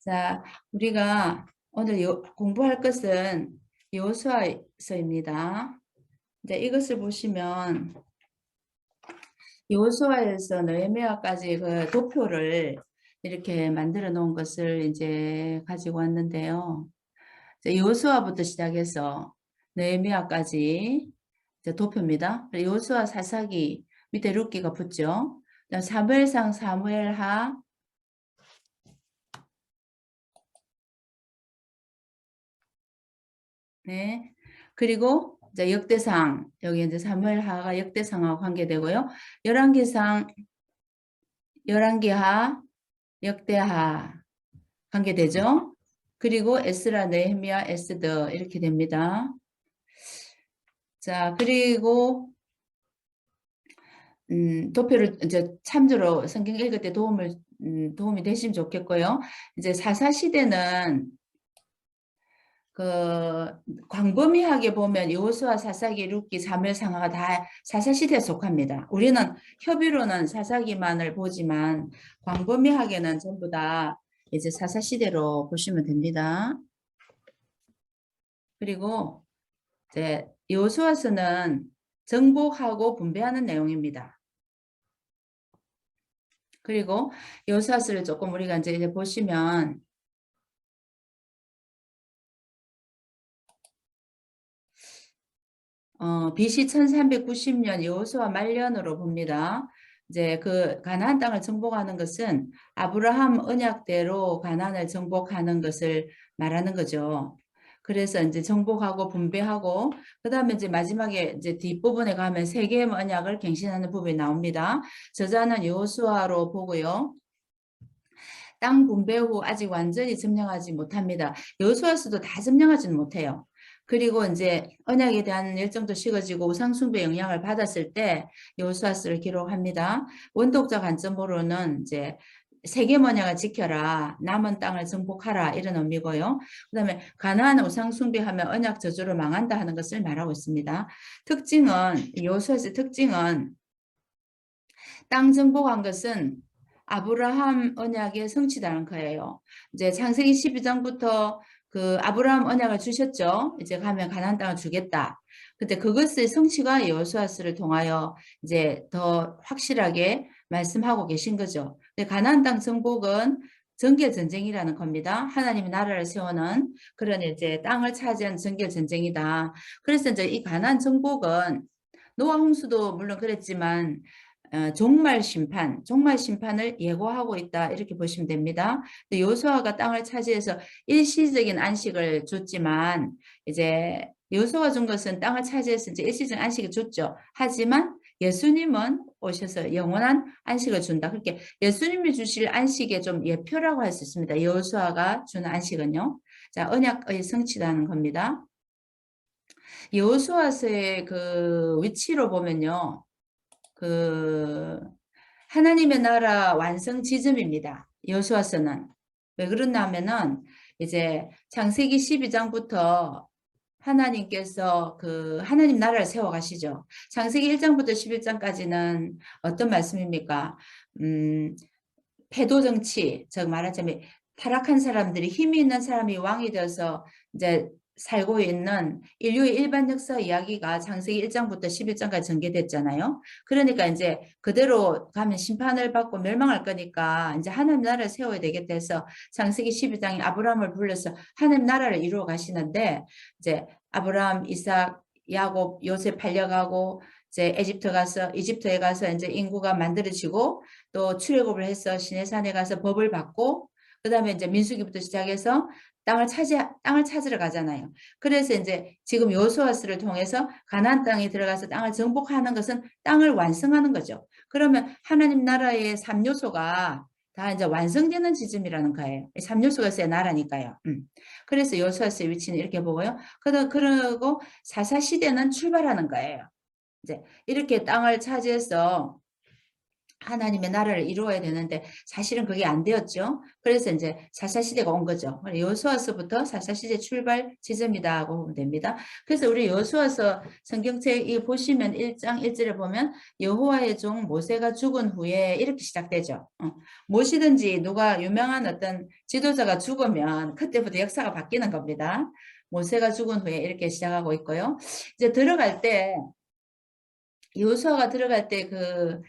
자, 우리가 오늘 공부할 것은 여호수아서입니다. 이제 이것을 보시면 여호수아에서 느헤미야까지 그 도표를 이렇게 만들어 놓은 것을 이제 가지고 왔는데요. 여호수아부터 시작해서 느헤미야까지 이제 도표입니다. 여호수아 사사기 밑에 룻기가 붙죠. 사무엘상 사무엘하 네. 그리고 이제 역대상, 여기 이제 사무엘하가 역대상하고 관계되고요. 열왕기상, 열왕기하, 역대하 관계되죠. 그리고 에스라, 느헤미야, 에스더 이렇게 됩니다. 자, 그리고 도표를 이제 참조로 성경 읽을 때 도움이 되시면 좋겠고요. 이제 사사 시대는 그 광범위하게 보면 여호수아, 사사기, 룻기, 사무엘, 상하가 다 사사시대에 속합니다. 우리는 협의로는 사사기만을 보지만 광범위하게는 전부 다 이제 사사시대로 보시면 됩니다. 그리고 이제 여호수아서는 정복하고 분배하는 내용입니다. 그리고 여호수아서를 조금 우리가 이제 보시면 BC 1390년 여호수아 말년으로 봅니다. 이제 그 가나안 땅을 정복하는 것은 아브라함 언약대로 가나안을 정복하는 것을 말하는 거죠. 그래서 이제 정복하고 분배하고 그다음에 이제 마지막에 이제 뒷부분에 가면 세 개의 언약을 갱신하는 부분이 나옵니다. 저자는 여호수아로 보고요. 땅 분배 후 아직 완전히 점령하지 못합니다. 여호수아서도 다 점령하지는 못해요. 그리고 이제 언약에 대한 열정도 식어지고 우상숭배 영향을 받았을 때 여호수아서를 기록합니다. 원독자 관점으로는 이제 세계 언약을 지켜라, 남은 땅을 정복하라 이런 의미고요. 그다음에 가나안 우상숭배하면 언약 저주로 망한다 하는 것을 말하고 있습니다. 여호수아서의 특징은 땅 정복한 것은 아브라함 언약의 성취라는 거예요. 이제 창세기 12장부터 그 아브라함 언약을 주셨죠. 이제 가면 가나안 땅을 주겠다. 근데 그것의 성취가 여호수아서를 통하여 이제 더 확실하게 말씀하고 계신 거죠. 가나안 땅 정복은 정결 전쟁이라는 겁니다. 하나님이 나라를 세우는 그런 이제 땅을 차지한 정결 전쟁이다. 그래서 이제 이 가나안 정복은 노아 홍수도 물론 그랬지만 종말 심판을 예고하고 있다 이렇게 보시면 됩니다. 여호수아가 땅을 차지해서 일시적인 안식을 줬지만 이제 여호수아가 준 것은 땅을 차지해서 이제 일시적인 안식을 줬죠. 하지만 예수님은 오셔서 영원한 안식을 준다. 그렇게 예수님이 주실 안식의 좀 예표라고 할 수 있습니다. 여호수아가 주는 안식은요. 자, 언약의 성취라는 겁니다. 여호수아서의 그 위치로 보면요. 그 하나님의 나라 완성 지점입니다. 여호수아서는 왜 그러냐 하면은 이제 창세기 12장부터 하나님께서 그 하나님 나라를 세워 가시죠. 창세기 1장부터 11장까지는 어떤 말씀입니까? 패도 정치, 즉 말하자면 타락한 사람들이 힘이 있는 사람이 왕이 되어서 이제 살고 있는 인류의 일반 역사 이야기가 창세기 1장부터 11장까지 전개됐잖아요. 그러니까 이제 그대로 가면 심판을 받고 멸망할 거니까 이제 하나님 나라를 세워야 되겠다 해서 창세기 12장에 아브라함을 불러서 하나님 나라를 이루어 가시는데 이제 아브라함, 이삭, 야곱, 요셉 팔려가고 이제 이집트에 가서 이제 인구가 만들어지고 또 출애굽을 해서 시내산에 가서 법을 받고 그다음에 이제 민수기부터 시작해서 땅을 찾으러 가잖아요. 그래서 이제 지금 여호수아서를 통해서 가나안 땅에 들어가서 땅을 정복하는 것은 땅을 완성하는 거죠. 그러면 하나님 나라의 3요소가 다 이제 완성되는 지점이라는 거예요. 3요소가 있어야 나라니까요. 그래서 여호수아서의 위치는 이렇게 보고요. 그리고 사사시대는 출발하는 거예요. 이제 이렇게 땅을 차지해서 하나님의 나라를 이루어야 되는데 사실은 그게 안 되었죠. 그래서 이제 4차 시대가 온 거죠. 여호수아서부터 4차 시대 출발 지점이다 하고 보면 됩니다. 그래서 우리 여호수아서 성경책 이 보시면 1장 1절에 보면 여호와의 종 모세가 죽은 후에 이렇게 시작되죠. 무엇이든지 누가 유명한 어떤 지도자가 죽으면 그때부터 역사가 바뀌는 겁니다. 모세가 죽은 후에 이렇게 시작하고 있고요. 이제 들어갈 때 여호수아가 들어갈 때 그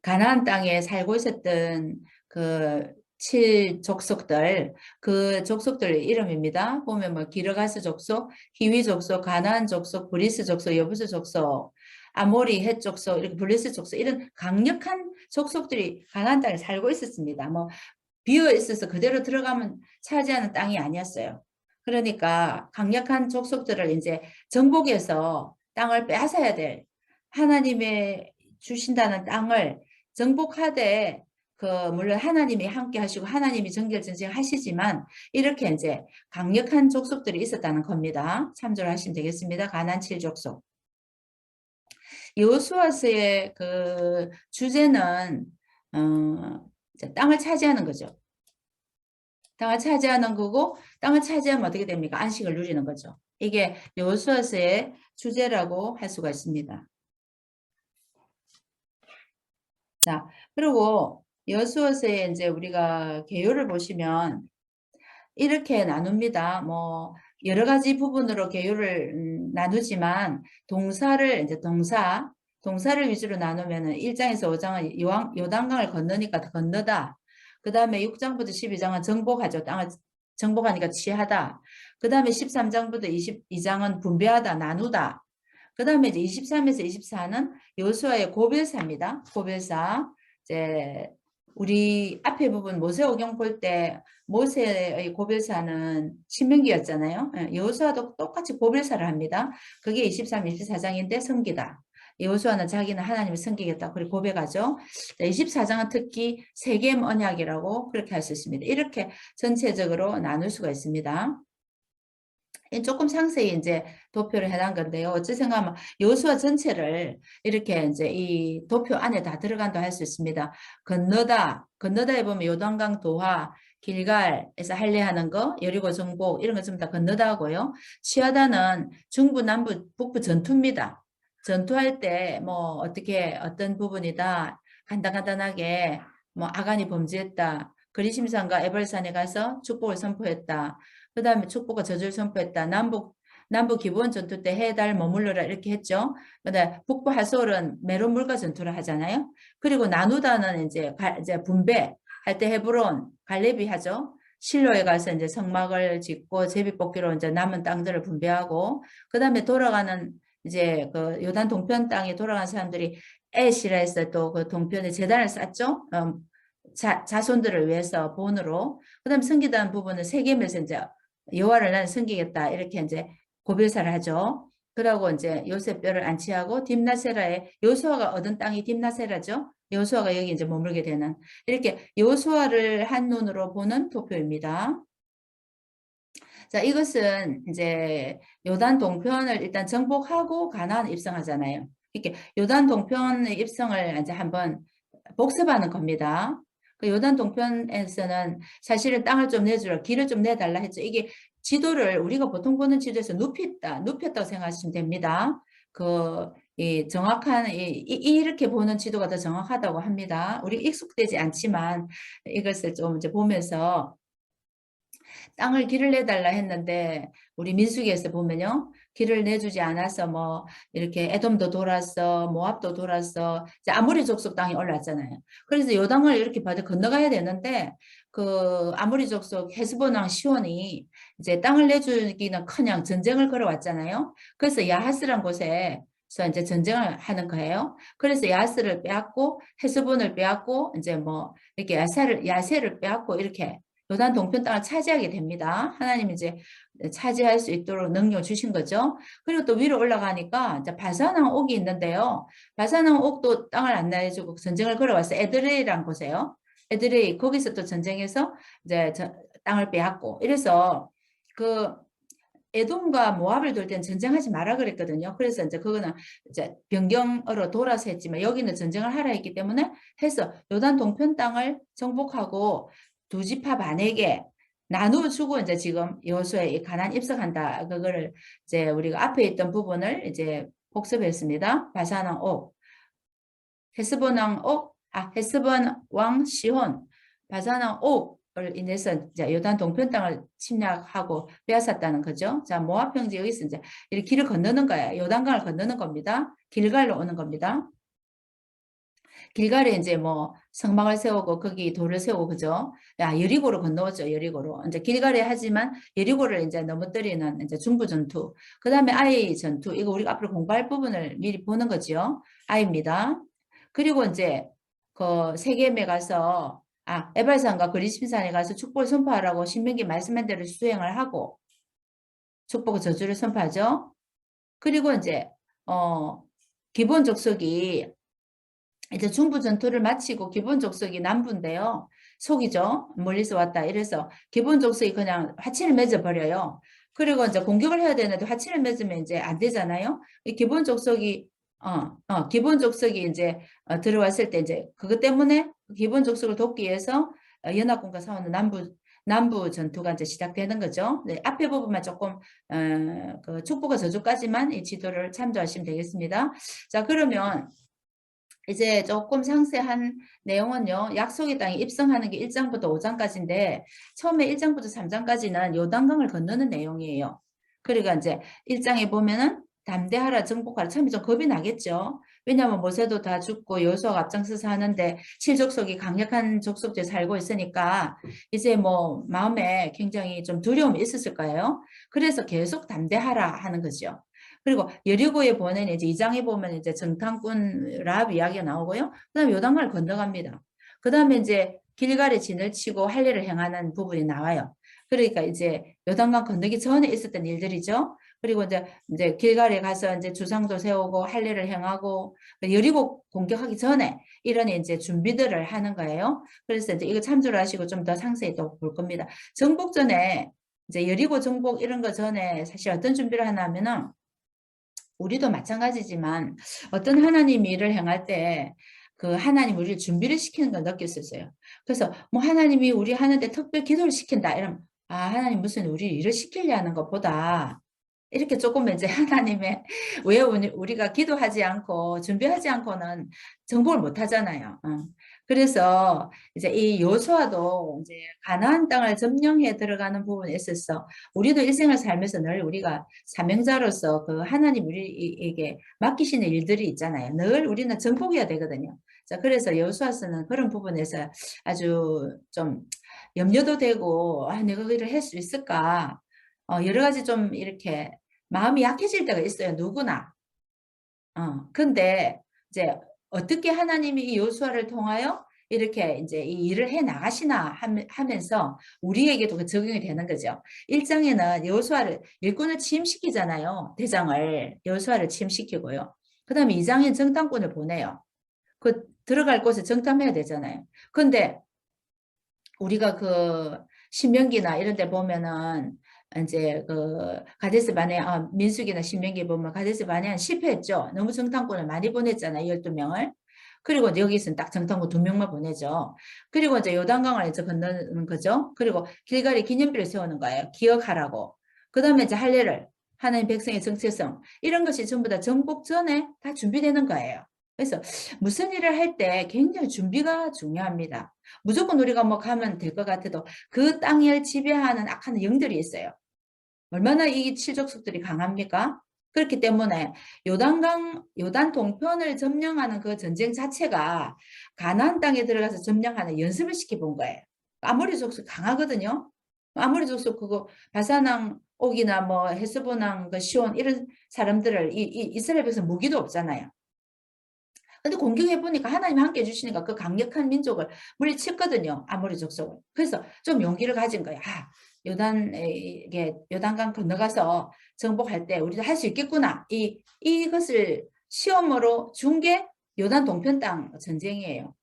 가나안 땅에 살고 있었던 그 7족속들, 그 족속들 이름입니다. 보면 뭐 기르가스 족속, 히위 족속, 가나안 족속, 브리스 족속, 여부스 족속, 아모리 헷 족속, 이렇게 블리스 족속 이런 강력한 족속들이 가나안 땅에 살고 있었습니다. 뭐 비어 있어서 그대로 들어가면 차지하는 땅이 아니었어요. 그러니까 강력한 족속들을 이제 정복해서 땅을 빼앗아야 될 하나님의 주신다는 땅을 정복하되 그 물론 하나님이 함께 하시고 하나님이 정결전쟁 하시지만 이렇게 이제 강력한 족속들이 있었다는 겁니다. 참조를 하시면 되겠습니다. 가나안 7족속. 여호수아서의 그 주제는 땅을 차지하는 거죠. 땅을 차지하는 거고 땅을 차지하면 어떻게 됩니까? 안식을 누리는 거죠. 이게 여호수아서의 주제라고 할 수가 있습니다. 자, 그리고 여호수아서에 이제 우리가 개요를 보시면 이렇게 나눕니다. 뭐 여러 가지 부분으로 개요를 나누지만 동사를 이제 동사를 위주로 나누면은 1장에서 5장은 요단강을 건너니까 건너다. 그 다음에 6장부터 12장은 정복하죠. 땅을 정복하니까 취하다. 그 다음에 13장부터 22장은 분배하다, 나누다. 그 다음에 이제 23에서 24는 여호수아의 고별사입니다. 고별사. 이제 우리 앞에 부분 모세오경 볼 때 모세의 고별사는 신명기였잖아요. 여호수아도 똑같이 고별사를 합니다. 그게 23, 24장인데 섬기다. 여호수아는 자기는 하나님을 섬기겠다. 그리고 고백하죠. 24장은 특히 세겜 언약이라고 그렇게 할 수 있습니다. 이렇게 전체적으로 나눌 수가 있습니다. 조금 상세히 이제 도표를 해놓은 건데요. 어찌 생각하면 여호수아 전체를 이렇게 이제 이 도표 안에 다 들어간다 할 수 있습니다. 건너다에 보면 요단강 도하, 길갈에서 할례하는 거, 여리고 정복 이런 거 좀 다 건너다 하고요. 취하다는 중부, 남부, 북부 전투입니다. 전투할 때 뭐 어떻게 어떤 부분이다 간단간단하게 뭐 아간이 범죄했다. 그리심산과 에벌산에 가서 축복을 선포했다. 그 다음에 축복과 저주를 선포했다. 남부 기본 전투 때 해, 달 머물러라 이렇게 했죠. 그다음에 북부 하솔은 메론 물과 전투를 하잖아요. 그리고 나누다는 이제 분배 할 때 헤브론 갈렙이 하죠. 실로에 가서 이제 성막을 짓고 제비 뽑기로 이제 남은 땅들을 분배하고 그다음에 돌아가는 이제 그 요단 동편 땅에 돌아간 사람들이 에시라에서 또 그 동편에 제단을 쌓죠. 자손들을 위해서 본으로. 그다음 섬기다는 부분은 세겜에서 이제 여호와를 나는 섬기겠다 이렇게 이제 고별사를 하죠. 그러고 이제 요셉 뼈를 안치하고 딥나세라에 여호수아가 얻은 땅이 딥나세라죠. 여호수아가 여기 이제 머물게 되는 이렇게 여호수아를 한눈으로 보는 도표입니다. 자, 이것은 이제 요단 동편을 일단 정복하고 가나안 입성하잖아요. 이렇게 요단 동편의 입성을 이제 한번 복습하는 겁니다. 그 요단 동편에서는 사실은 땅을 좀 내주라, 길을 좀 내달라 했죠. 이게 지도를 우리가 보통 보는 지도에서 눕혔다고 생각하시면 됩니다. 이 정확한 이렇게 보는 지도가 더 정확하다고 합니다. 우리 익숙되지 않지만 이것을 좀 이제 보면서 땅을 길을 내달라 했는데 우리 민수기에서 보면요. 길을 내주지 않아서 뭐 이렇게 에돔도 돌았어, 모압도 돌았어, 이제 아모리 족속 땅이 올랐잖아요. 그래서 요단을 이렇게 받아 건너가야 되는데 그 아모리 족속 헤스본 왕 시온이 이제 땅을 내주기는커녕 전쟁을 걸어왔잖아요. 그래서 야하스란 곳에 서 이제 전쟁을 하는 거예요. 그래서 야스를 빼앗고 헤스본을 빼앗고 이제 뭐 이렇게 야세를 빼앗고 이렇게 요단 동편 땅을 차지하게 됩니다. 하나님이 이제 차지할 수 있도록 능력을 주신 거죠. 그리고 또 위로 올라가니까 이제 바산왕 옥이 있는데요. 바산왕 옥도 땅을 안 내주고 전쟁을 걸어와서 에드레이라는 곳에요. 에드레이 거기서 또 전쟁해서 이제 땅을 빼앗고 이래서 그 에돔과 모압을 돌 때는 전쟁하지 마라 그랬거든요. 그래서 이제 그거는 이제 변경으로 돌아서 했지만 여기는 전쟁을 하라 했기 때문에 해서 요단 동편 땅을 정복하고 두 지파 반에게 나누어주고 이제 지금 여호수아에 이 가나안 입성한다. 그거를 이제 우리가 앞에 있던 부분을 이제 복습했습니다. 바산 왕 옥, 헤스본 왕 옥, 헤스본 왕 시혼, 바산 왕 옥을 인해서 이제 요단 동편 땅을 침략하고 빼앗았다는 거죠. 자, 모압 평지 여기서 이제 이렇게 길을 건너는 거예요. 요단강을 건너는 겁니다. 길갈로 오는 겁니다. 길갈에 이제 뭐 성막을 세우고 거기 돌을 세우고 그죠? 야, 여리고로 건너왔죠. 여리고로. 이제 길갈에 하지만 여리고를 이제 넘어뜨리는 이제 중부 전투. 그다음에 아이 전투. 이거 우리가 앞으로 공부할 부분을 미리 보는 거죠. 아이입니다. 그리고 이제 그 세겜에 가서 에발산과 그리심산에 가서 축복을 선포하라고 신명기 말씀한 대로 수행을 하고 축복의 저주를 선포하죠. 그리고 이제 기본 족속이 이제 중부 전투를 마치고 기본 족속이 남부인데요. 속이죠. 멀리서 왔다. 이래서 기본 족속이 그냥 화친을 맺어버려요. 그리고 이제 공격을 해야 되는데 화친을 맺으면 이제 안 되잖아요. 이 기본 족속이 기본 족속이 이제 들어왔을 때 이제 그것 때문에 기본 족속을 돕기 위해서 연합군과 싸우는 남부 전투가 이제 시작되는 거죠. 네, 앞에 부분만 조금 그 축복과 저주까지만 이 지도를 참조하시면 되겠습니다. 자, 그러면 이제 조금 상세한 내용은요. 약속의 땅에 입성하는 게 1장부터 5장까지인데 처음에 1장부터 3장까지는 요단강을 건너는 내용이에요. 그러니까 이제 1장에 보면은 담대하라 정복하라 처음에 좀 겁이 나겠죠. 왜냐하면 모세도 다 죽고 여호수아가 앞장서서 하는데 7족속이 강력한 족속들 살고 있으니까 이제 뭐 마음에 굉장히 좀 두려움이 있었을 거예요. 그래서 계속 담대하라 하는 거죠. 그리고 여리고에 보면 이제 2장에 보면 이제 정탐꾼 라합 이야기가 나오고요. 그다음에 요단강을 건너갑니다. 그다음에 이제 길갈에 진을 치고 할례를 행하는 부분이 나와요. 그러니까 이제 요단강 건너기 전에 있었던 일들이죠. 그리고 이제 길갈에 가서 이제 주상도 세우고 할례를 행하고 여리고 공격하기 전에 이런 이제 준비들을 하는 거예요. 그래서 이제 이거 참조를 하시고 좀 더 상세히 또 볼 겁니다. 정복 전에 이제 여리고 정복 이런 거 전에 사실 어떤 준비를 하냐면은 우리도 마찬가지지만 어떤 하나님 일을 행할 때 그 하나님 우리를 준비를 시키는 걸 느꼈었어요. 그래서 뭐 하나님이 우리 하는데 특별 기도를 시킨다 이러면 하나님 무슨 우리 일을 시키려 하는 것보다 이렇게 조금 이제 하나님의 왜 우리가 기도하지 않고 준비하지 않고는 정복을 못 하잖아요. 그래서 이제 이 여호수아도 이제 가나안 땅을 점령해 들어가는 부분에 있어서 우리도 일생을 살면서 늘 우리가 사명자로서 그 하나님 우리에게 맡기시는 일들이 있잖아요. 늘 우리는 정복해야 되거든요. 자, 그래서 여호수아서는 그런 부분에서 아주 좀 염려도 되고 내가 그 일을 할 수 있을까? 여러 가지 좀 이렇게 마음이 약해질 때가 있어요. 누구나. 근데 이제 어떻게 하나님이 이 여호수아를 통하여 이렇게 이제 이 일을 해 나가시나 하면서 우리에게도 그 적용이 되는 거죠. 1장에는 여호수아를 일꾼을 취임시키잖아요. 대장을 여호수아를 취임시키고요. 그다음에 2장엔 정탐꾼을 보내요. 그 들어갈 곳에 정탐해야 되잖아요. 근데 우리가 그 신명기나 이런 데 보면은 이제 그 가데스 바네 민수기나 신명기 보면 가데스 바네안 실패했죠. 너무 정탐꾼을 많이 보냈잖아요. 12명을. 그리고 여기서는 딱 정탐꾼 2명만 보내죠. 그리고 이제 요단강을 이제 건너는 거죠. 그리고 길갈이 기념비를 세우는 거예요. 기억하라고. 그다음에 이제 할례를 하나님 백성의 정체성 이런 것이 전부 다 정복 전에 다 준비되는 거예요. 그래서 무슨 일을 할 때 굉장히 준비가 중요합니다. 무조건 우리가 뭐 가면 될 것 같아도 그 땅을 지배하는 악한 영들이 있어요. 얼마나 이 칠족속들이 강합니까? 그렇기 때문에 요단 동편을 점령하는 그 전쟁 자체가 가나안 땅에 들어가서 점령하는 연습을 시켜본 거예요. 아모리 족속 강하거든요. 아모리 족속 그거 바사낭 옥이나 뭐 헤스보낭 그 시온 이런 사람들을 이스라엘 백성 무기도 없잖아요. 근데 공격해 보니까 하나님 함께 해주시니까 그 강력한 민족을 물리쳤거든요. 아모리 족속을. 그래서 좀 용기를 가진 거야. 요단강 건너가서 정복할 때 우리도 할 수 있겠구나. 이것을 시험으로 준 게 요단 동편 땅 전쟁이에요.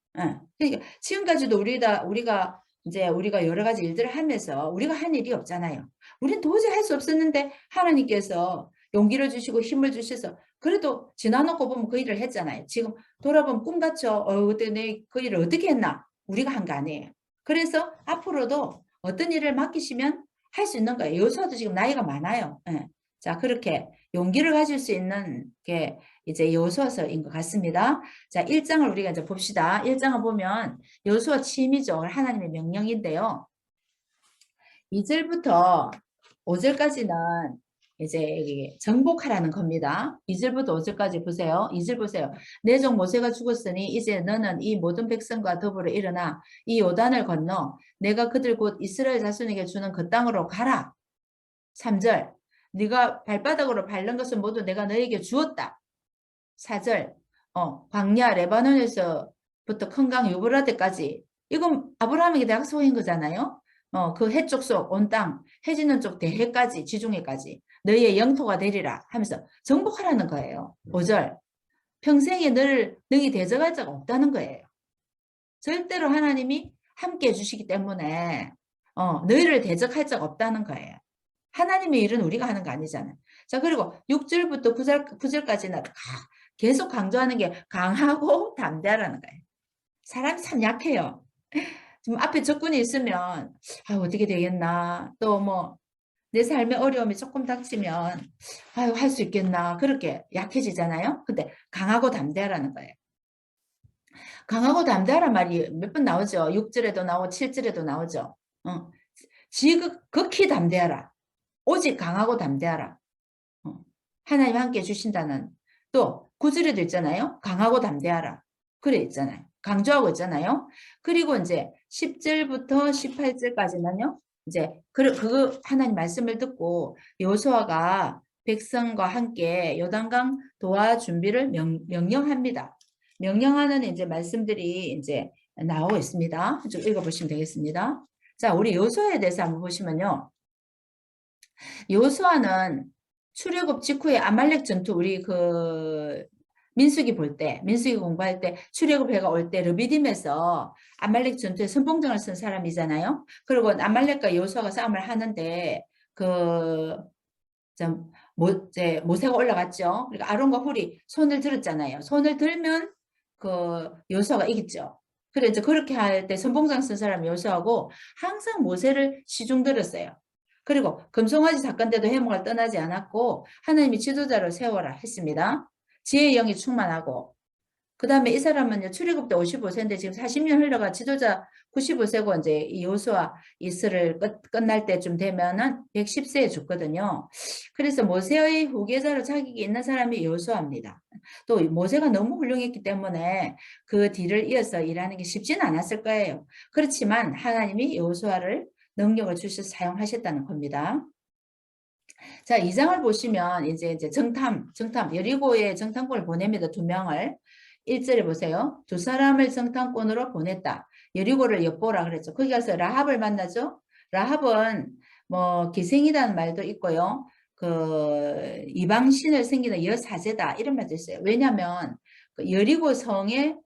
그러니까 지금까지도 우리가 이제 우리가 여러 가지 일들을 하면서 우리가 한 일이 없잖아요. 우린 도저히 할 수 없었는데 하나님께서 용기를 주시고 힘을 주셔서 그래도 지나놓고 보면 그 일을 했잖아요. 지금 돌아보면 꿈 같죠. 그때 내 그 일을 어떻게 했나? 우리가 한 거 아니에요. 그래서 앞으로도 어떤 일을 맡기시면 할 수 있는 거예요. 여호수아도 지금 나이가 많아요. 예. 자, 그렇게 용기를 가질 수 있는 게 이제 여호수아서인 것 같습니다. 자, 1장을 우리가 이제 봅시다. 1장을 보면 여호수아 취임이죠. 하나님의 명령인데요. 2절부터 5절까지는 이제 정복하라는 겁니다. 2절부터 5절까지 보세요. 2절 보세요. 내 종 모세가 죽었으니 이제 너는 이 모든 백성과 더불어 일어나 이 요단을 건너 내가 그들 곧 이스라엘 자손에게 주는 그 땅으로 가라. 3절 네가 발바닥으로 밟는 것은 모두 내가 너에게 주었다. 4절 광야 레바논에서부터 큰 강 유브라데까지 이건 아브라함에게 약속인 거잖아요. 그 해쪽 속 온 땅, 해 지는 쪽 대해까지 지중해까지 너희의 영토가 되리라 하면서 정복하라는 거예요. 5절 평생에 너를 능히 대적할 자가 없다는 거예요. 절대로 하나님이 함께 해주시기 때문에 너희를 대적할 자가 없다는 거예요. 하나님의 일은 우리가 하는 거 아니잖아요. 자, 그리고 6절부터 9절까지는 계속 강조하는 게 강하고 담대하라는 거예요. 사람이 참 약해요. 지금 앞에 적군이 있으면 어떻게 되겠나, 또 뭐 내 삶의 어려움이 조금 닥치면 할 수 있겠나, 그렇게 약해지잖아요. 근데 강하고 담대하라는 거예요. 강하고 담대하란 말이 몇 번 나오죠. 6절에도 나오고 7절에도 나오죠. 극히 담대하라. 오직 강하고 담대하라. 하나님 함께 해주신다는. 또 9절에도 있잖아요. 강하고 담대하라. 그래 있잖아요. 강조하고 있잖아요. 그리고 이제 10절부터 18절까지는요. 이제 그 하나님 말씀을 듣고 여호수아가 백성과 함께 요단강 도하 준비를 명령합니다. 명령하는 이제 말씀들이 이제 나오고 있습니다. 좀 읽어보시면 되겠습니다. 자, 우리 여호수아에 대해서 한번 보시면요. 여호수아는 출애굽 직후에 아말렉 전투, 우리 민수기 볼 때, 민수기 공부할 때 출애굽 해가 올 때 르비딤에서 아말렉 전투에 선봉장을 쓴 사람이잖아요. 그리고 아말렉과 여호수아가 싸움을 하는데 모세가 올라갔죠. 그러니까 아론과 훌이 손을 들었잖아요. 손을 들면 여호수아가 이겼죠. 그래 이제 그렇게 할 때 선봉장 쓴 사람이 여호수아고 항상 모세를 시중 들었어요. 그리고 금송아지 사건 때도 해목을 떠나지 않았고 하나님이 지도자로 세워라 했습니다. 지혜의 영이 충만하고 그 다음에 이 사람은 출애굽 때 55세인데 지금 40년 흘러가 지도자 95세고 이제 이 여호수아 이스를 끝날 때쯤 되면은 110세에 죽거든요. 그래서 모세의 후계자로 자격이 있는 사람이 여호수아입니다. 또 모세가 너무 훌륭했기 때문에 그 뒤를 이어서 일하는 게 쉽지는 않았을 거예요. 그렇지만 하나님이 여호수아를 능력을 주셔서 사용하셨다는 겁니다. 자, 2장을 보시면 이제 정탐, 여리고에 정탐꾼을 보냅니다. 2명을. 1절에 보세요. 2사람을 정탐꾼으로 보냈다. 여리고를 엿보라 그랬죠. 거기 가서 라합을 만나죠. 라합은 뭐 기생이라는 말도 있고요. 이방신을 섬기는 여사제다 이런 말도 있어요. 왜냐하면 여리고 성에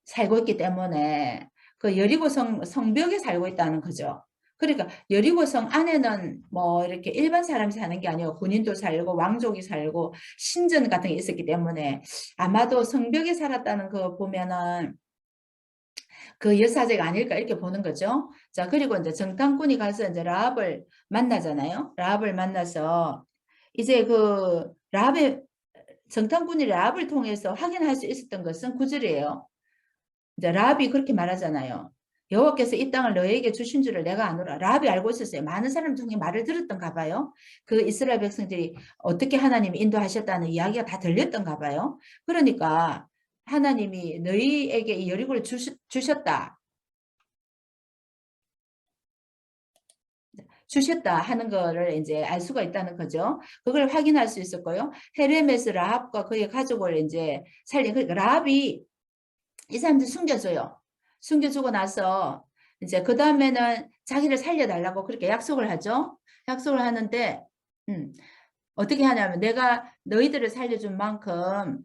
살고 있기 때문에 여리고 성벽에 살고 있다는 거죠. 그러니까 여리고성 안에는 뭐 이렇게 일반 사람이 사는 게 아니고 군인도 살고 왕족이 살고 신전 같은 게 있었기 때문에 아마도 성벽에 살았다는 거 보면은 그 여사제가 아닐까 이렇게 보는 거죠. 자, 그리고 이제 정탐꾼이 가서 이제 라합을 만나잖아요. 라합을 만나서 이제 정탐꾼이 라합을 통해서 확인할 수 있었던 것은 9절이에요. 이제 라합이 그렇게 말하잖아요. 여호와께서 이 땅을 너에게 주신 줄을 내가 아노라. 라합이 알고 있었어요. 많은 사람 중에 말을 들었던가 봐요. 그 이스라엘 백성들이 어떻게 하나님이 인도하셨다는 이야기가 다 들렸던가 봐요. 그러니까 하나님이 너희에게 이 여리고를 주셨다 하는 거를 이제 알 수가 있다는 거죠. 그걸 확인할 수 있었고요. 헤레메스 라합과 그의 가족을 이제 살린, 그러니까 라합이 이 사람들 숨겨줘요. 숨겨주고 나서 이제 그 다음에는 자기를 살려달라고 그렇게 약속을 하죠. 약속을 하는데 어떻게 하냐면 내가 너희들을 살려준 만큼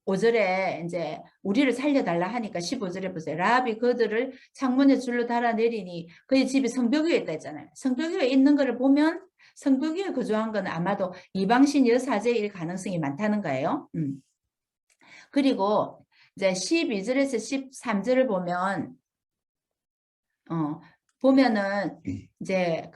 5절에 이제 우리를 살려달라 하니까 15절에 보세요. 라합이 그들을 창문에 줄로 달아내리니 그의 집이 성벽 위에 있다 했잖아요. 성벽 위에 있는 거를 보면 성벽 위에 거주한 건 아마도 이방신 여사제일 가능성이 많다는 거예요. 그리고 이제 12절에서 13절을 보면 보면은 이제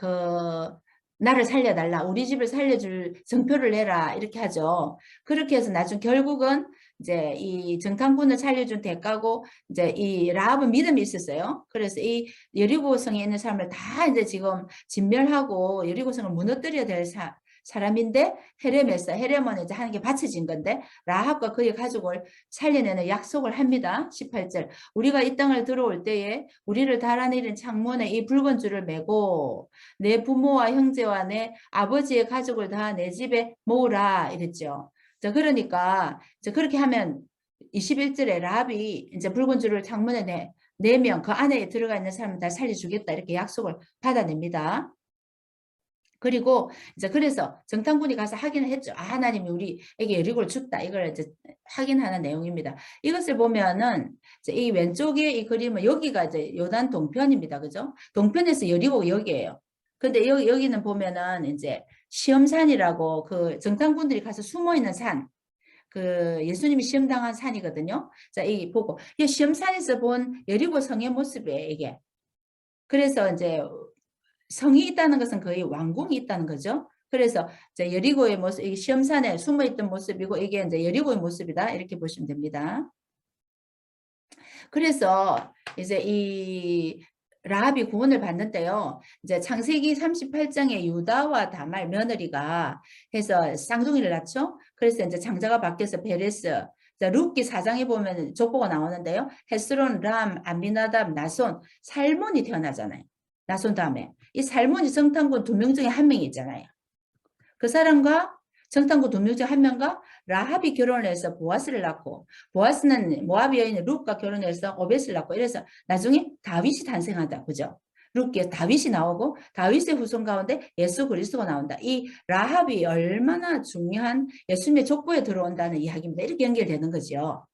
나를 살려달라, 우리 집을 살려줄 증표를 내라 이렇게 하죠. 그렇게 해서 나중 결국은 이제 이 정탐꾼을 살려준 대가고 이제 이 라합은 믿음이 있었어요. 그래서 이 여리고성에 있는 사람을 다 이제 지금 진멸하고 여리고성을 무너뜨려야 될 사람인데 헤렘은 이제 하는 게 바쳐진 건데 라합과 그의 가족을 살려내는 약속을 합니다. 18절 우리가 이 땅을 들어올 때에 우리를 달아내린 창문에 이 붉은 줄을 매고 내 부모와 형제와 내 아버지의 가족을 다 내 집에 모으라 이랬죠. 자, 그러니까 이제 그렇게 하면 21절에 라합이 이제 붉은 줄을 창문에 내면 그 안에 들어가 있는 사람을 다 살려주겠다 이렇게 약속을 받아냅니다. 그리고 이제 그래서 정탐꾼이 가서 확인을 했죠. 하나님이 우리에게 여리고를 줬다. 이걸 이제 확인하는 내용입니다. 이것을 보면은 이제 이 왼쪽에 이 그림은 여기가 이제 요단 동편입니다. 그죠? 동편에서 여리고 여기예요. 근데 여기는 보면은 이제 시험산이라고 그 정탐꾼들이 가서 숨어 있는 산, 그 예수님이 시험당한 산이거든요. 자, 이 보고 이 시험산에서 본 여리고 성의 모습이에요. 이게. 그래서 이제 성이 있다는 것은 거의 왕궁이 있다는 거죠. 그래서 이제 여리고의 모습, 이게 시험산에 숨어있던 모습이고 이게 이제 여리고의 모습이다 이렇게 보시면 됩니다. 그래서 이제 이 라합이 구원을 받는데요. 이제 창세기 38장에 유다와 다말 며느리가 해서 쌍둥이를 낳죠. 그래서 이제 장자가 바뀌어서 베레스. 룻기 4장에 보면 족보가 나오는데요. 헤스론, 람, 암미나답, 나손, 살몬이 태어나잖아요. 나손 다음에 이 살몬이 정탐꾼 2명 중에 1명이 있잖아요. 그 사람과 정탐꾼 2명 중 1명과 라합이 결혼을 해서 보아스를 낳고 보아스는 모압 여인 룻과 결혼해서 오벳을 낳고 이래서 나중에 다윗이 탄생한다. 그죠? 룻기에 다윗이 나오고 다윗의 후손 가운데 예수 그리스도가 나온다. 이 라합이 얼마나 중요한 예수님의 족보에 들어온다는 이야기입니다. 이렇게 연결되는 거죠.